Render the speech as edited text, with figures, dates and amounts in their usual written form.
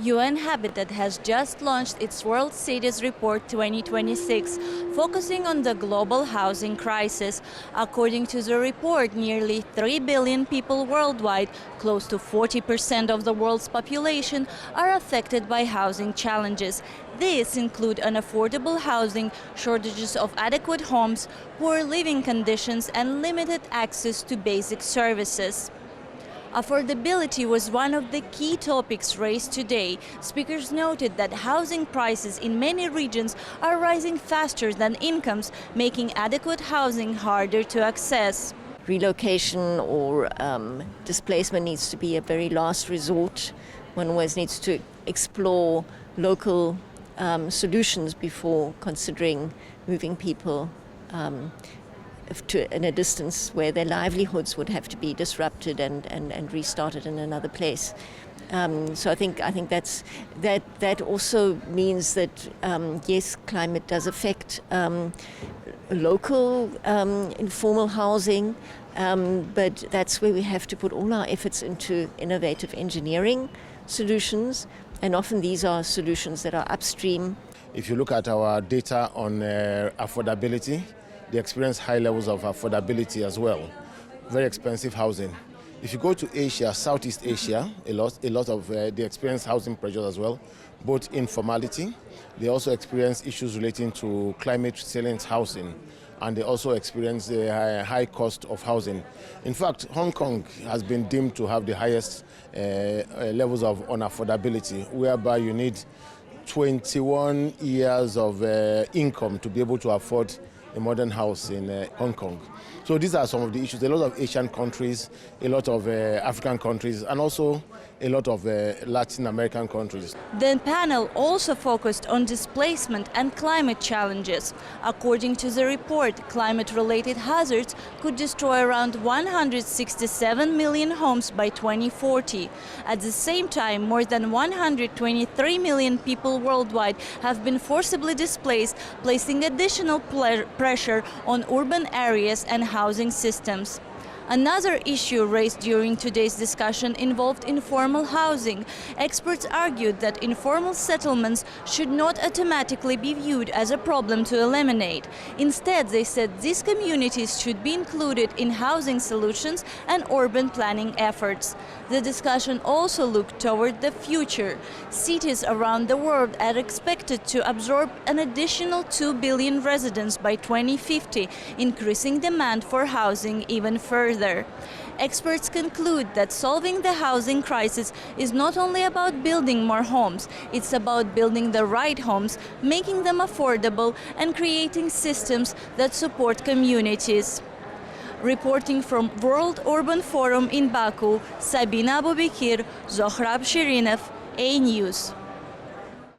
UN Habitat has just launched its World Cities Report 2026, focusing on the global housing crisis. According to the report, nearly 3 billion people worldwide, close to 40% of the world's population, are affected by housing challenges. These include unaffordable housing, shortages of adequate homes, poor living conditions, and limited access to basic services. Affordability was one of the key topics raised today. Speakers noted that housing prices in many regions are rising faster than incomes, making adequate housing harder to access. Relocation or displacement needs to be a very last resort. One always needs to explore local solutions before considering moving people in a distance where their livelihoods would have to be disrupted and restarted in another place. So I think that also means that yes, climate does affect local informal housing, but that's where we have to put all our efforts into innovative engineering solutions, and often these are solutions that are upstream. If you look at our data on affordability, they experience high levels of affordability as well. Very expensive housing. If you go to Asia, Southeast Asia, a lot of they experience housing pressures as well, both informality. They also experience issues relating to climate resilient housing, and they also experience the high cost of housing. In fact, Hong Kong has been deemed to have the highest levels of unaffordability, whereby you need 21 years of income to be able to afford a modern house in Hong Kong. So these are some of the issues. A lot of Asian countries, a lot of African countries, and also a lot of Latin American countries. The panel also focused on displacement and climate challenges. According to the report, climate-related hazards could destroy around 167 million homes by 2040. At the same time, more than 123 million people worldwide have been forcibly displaced, placing additional pressure on urban areas and housing systems. Another issue raised during today's discussion involved informal housing. Experts argued that informal settlements should not automatically be viewed as a problem to eliminate. Instead, they said these communities should be included in housing solutions and urban planning efforts. The discussion also looked toward the future. Cities around the world are expected to absorb an additional 2 billion residents by 2050, increasing demand for housing even further. Experts conclude that solving the housing crisis is not only about building more homes, it's about building the right homes, making them affordable, and creating systems that support communities. Reporting from World Urban Forum in Baku, Sabina Abubekir, Zohrab Shirinov, A News.